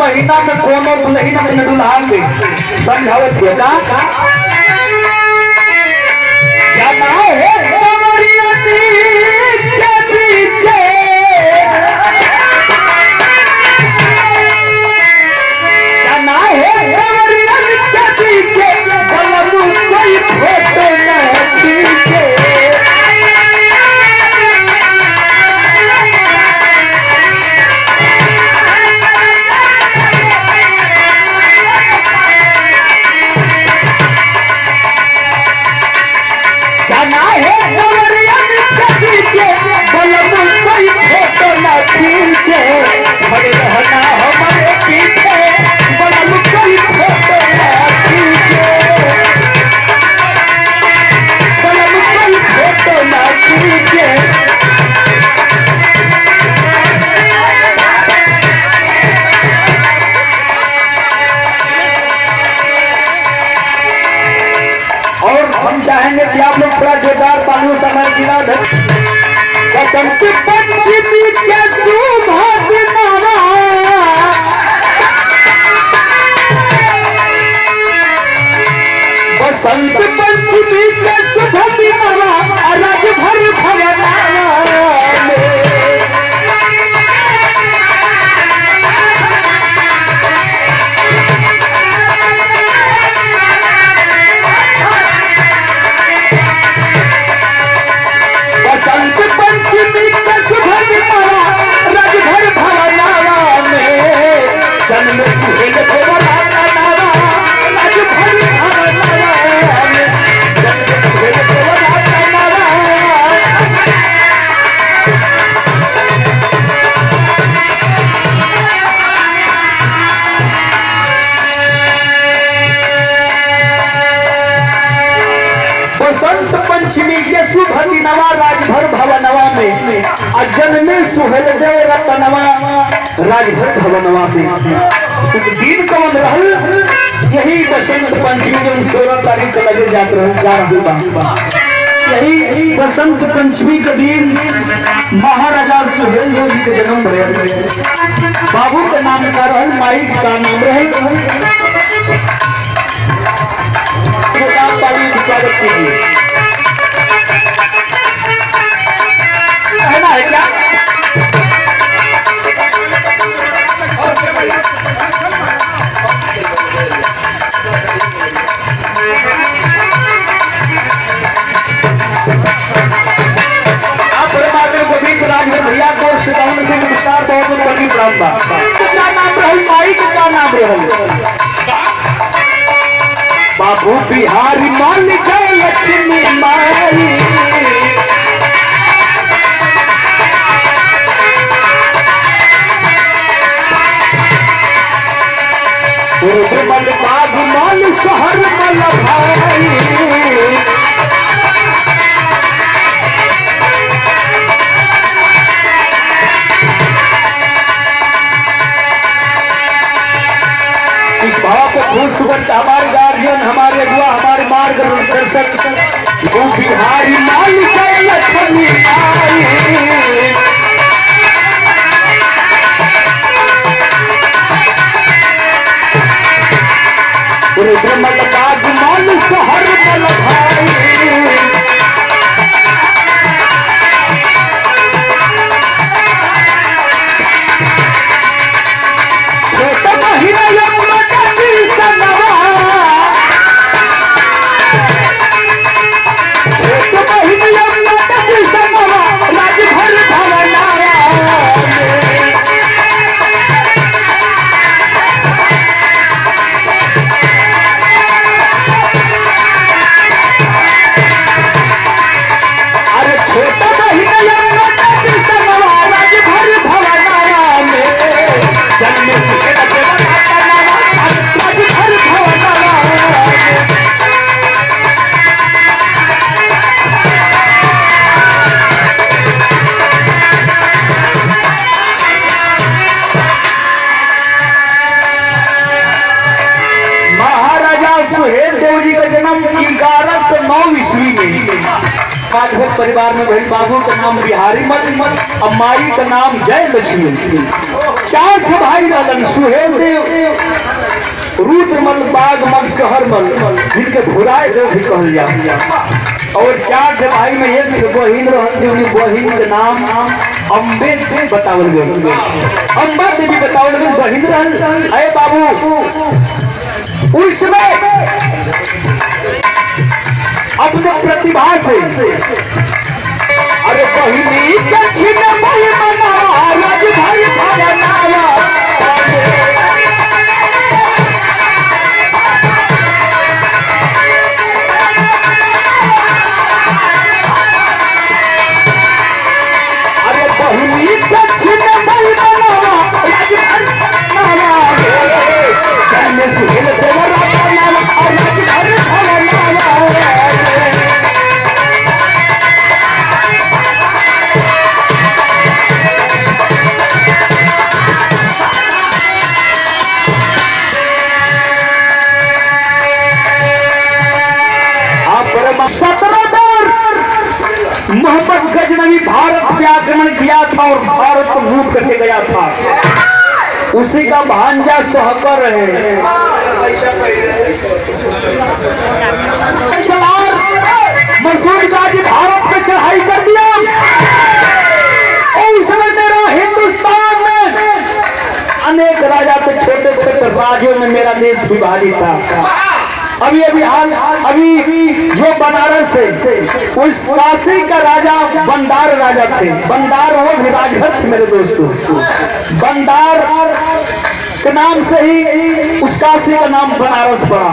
महीना में कोनो दुल्हन अपने दुल्हा के समझावत है का क्या ना है कमरिया के पीछे क्या ना है कमरिया के पीछे बलबू कोई फोटो न खींचे बड़े रहना हमारे पीछे बलम कोई फोटो न खींचे बलम कोई फोटो न खींचे और हम चाहेंगे कि आप लोग थोड़ा जोरदार पानी समय गिरा दे। बसंत पंचमी के सुभाग नामा बसंत पंचमी के सुभाग नामा राज भर भवना बसंत पंचमी के सुभाग नामा राजभर भवनावा में जन्म सुहेल भवना नावा राजभर भवनावा में जन्म सुहेल भवना नावा बसंत पंचमी के शुभ दिनवा राजभर भवनवा में जन्मे सुहेल देव रतनवा राजभर भवनवा में दिन कौन रहल यही बसंत पंचमी जो 16 तारीख से लगे जा रही बा यही बसंत पंचमी के दिन महाराजा सुहेल देव जी के जन्म रहे। बाबू के नाम का रहल माई का नाम रहे स्वागत कीजिए कहना है क्या आप परमात्मा को भी प्रणाम है भैया को सिद्धांत के नमस्कार बहुत बड़ी प्रणाम बा क्या नाम रहल माई का नाम रहल बाबू बिहारी मान जय लक्ष्मी माई मल बाग मान शहर मल भाई इस भाव को फूल सुगंध हमारे गार्जियन हमारे अगुआ हमारे मार्गदर्शक वो बिहारी माल जय लक्ष्मी आई मल बाग मान शहर मल भाई छोटा महीना छोटा महीना परिवार में बहन बाबू का नाम बिहारी मल, अम्माई का नाम जय लक्ष्मी। 4 भाई रहलन, सुहेल देव, रुद्रमल, बागमल, सहरमल, जिनके भुराए देव भी कहल जा। और 4 भाई में एक बहिन रहल, बहिन के नाम अम्बे बतावल गए, अम्बा देवी बतावल गए बहिन रहल। अरे बाबू उस समय अपने प्रतिभा से अरे बहिनी दक्षिण भाई मनावा, राज भाई भवनावा, अरे बहिनी दक्षिण भाई मनावा, राज भाई भवनावा, जन्म सुहेल देवर अपनावा, राज भाई भवनावा। मोहम्मद गजनवी भारत पे आक्रमण किया था और भारत को लूट करके गया था। उसी का भांजा सहकर रहे मसूद गाजी भारत पे चढ़ाई कर दिया। और उसमें मेरा हिंदुस्तान में अनेक राजा थे, छोटे छोटे राज्यों में मेरा देश विभाजित था। अभी जो बनारस है उस काशी का राजा बंदार राजा थे। बंदार वो भी राजभर थे मेरे दोस्तों। बंदार के नाम से ही उस काशी का नाम बनारस पड़ा।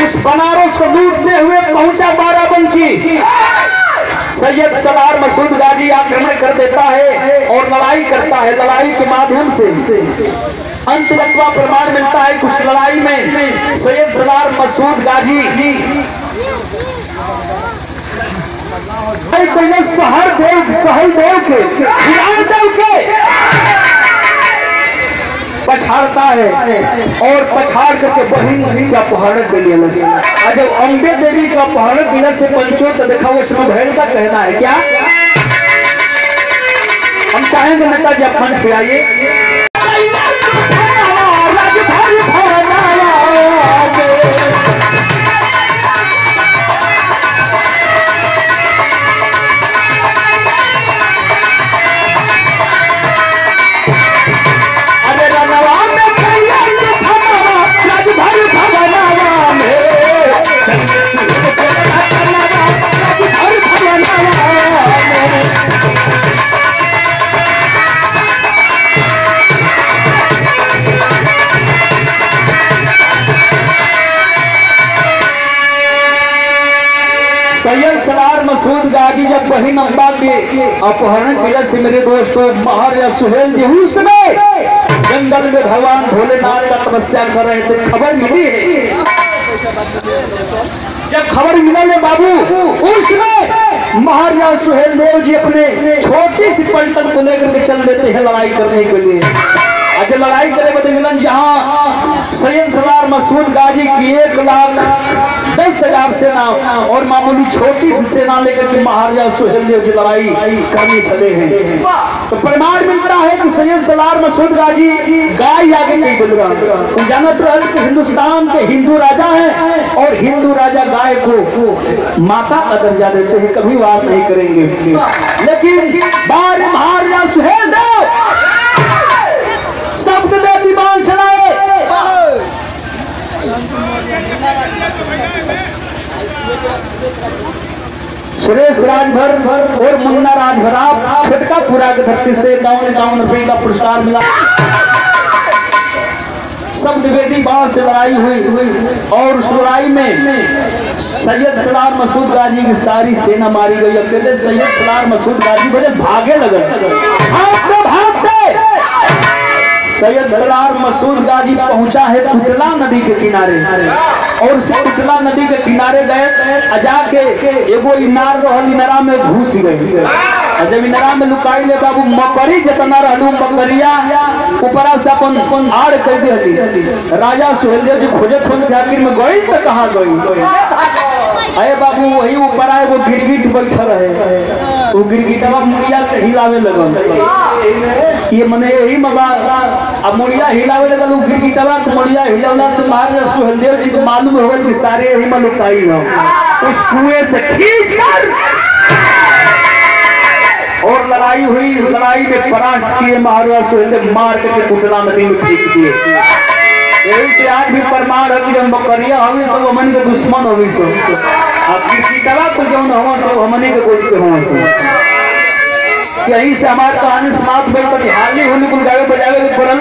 उस बनारस को लूटते हुए पहुंचा बाराबंकी। सैयद सलार मसूद गाजी आक्रमण कर देता है और लड़ाई करता है। लड़ाई के माध्यम से अंतरत्वा प्रमाण मिलता है। कुछ लड़ाई में सैयद सलार मसूद गाजी सहल देव के पछाड़ता है और पछाड़ करके बहिन का अपहरण कर लिया। जब अम्बे देवी का अपहरण किला से पंचो तो देखा वो समय बहन का कहना है क्या। हम चाहेंगे नेता जी आप मंच पे आइए। सैयद सलार मसूद गाजी जब बहिन अम्बा के अपहरण किया से मेरे दोस्तों महाराजा सुहेल देव में जंगल में भगवान भोलेनाथ का तपस्या कर रहे थे। खबर मिली है, जब खबर मिला है बाबू उसमें महाराजा सुहेल देव जी अपने छोटी सी पलटन को लेकर के चल देते हैं लड़ाई करने के लिए। जब लड़ाई करे बदे मिलन जहाँ सैयद सलार मसूद गाजी की 1,10,000 सेना और मामूली छोटी सी सेना लेकर के महाराजा सुहेल देव जी लड़ाई करने चले हैं। तो प्रमाण मिलता है कि सैयद सलार मसूद गाजी गाय आगे नहीं बोल रहा। जानत रहे कि हिंदुस्तान के हिंदू राजा है और हिंदू राजा गाय को माता का दर्जा देते हैं, कभी वार नहीं करेंगे। लेकिन बार महाराजा सुहेल देव शब्द में दिमाग चलाए। सुरेश राजभर और मुन्ना राजभर आप छटका पूरा के धरती से 51 रुपए का पुरस्कार मिला। सब निवेदी बाण से लड़ाई हुई और उस लड़ाई में सैयद सलार मसूद गाजी की सारी सेना मारी गई। अकेले सैयद सलार मसूद गाजी बड़े भागे लगे, भागते सैयद सलार मसूद गाजी पहुंचा है कुतला नदी के किनारे और से कुतला नदी के किनारे गए। जाके एगो इनार रहल, इनारा में घुस गए। जब इनारा में लुकाई ले बाबू मकरी जितना रहलू मकरिया ऊपरा से अपन आड़ कर दिया। राजा सुहेल देव जी खोजत हो आखिर में गई तो कहाँ गई। अरे बाबू वही ऊपर आए वो गिरगिट बैठा रहे, वो गिरगिटवा मुड़िया के हिलावे लगल। ये मने यही मगा अब मुड़िया हिलावे लगल, गिरगिटवा के मुड़िया हिलावला से महाराज सुहेलदेव जी को मालूम हो गया कि सारे यही मलुकाई हो। उस कुएं से खींच कर और लड़ाई हुई, लड़ाई में परास्त किए महाराज सुहेलदेव, मार के कुटला नदी में फेंक दिए। यही से आज भी प्रमाण है कि हम बकरिया हमें सब हमन के दुश्मन होवी सो, अब गिरगिटवा को जो हवा सब हमने के कोई के हवा सो। यही से हमार कहानी समाप्त भइल। पर हाली होली को गावे बजावे के परल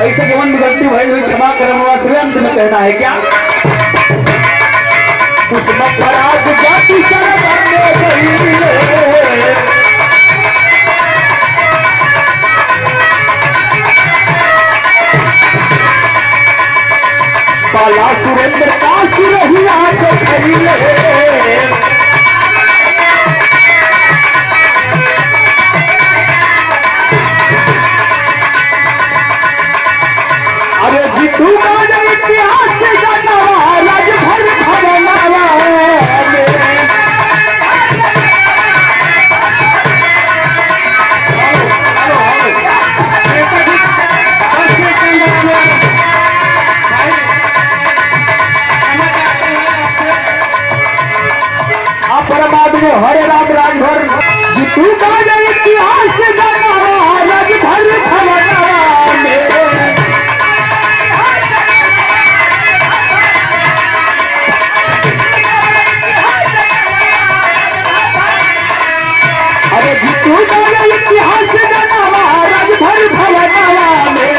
ऐसे जीवन में गलती भइल हुई क्षमा करम वास्ते अंत में कहना है क्या, उस मफराज जाति शरण में गई पाला सुरेंद्र का सुरहिया को खरीले। अरे जीतू का इतिहास जाना राजभर भवनवा परमात्मा हरे राम राजभर जीतू का इतिहास जाना राजभर भवनवा में। अरे जीतू का इतिहास जाना राजभर भवनवा में।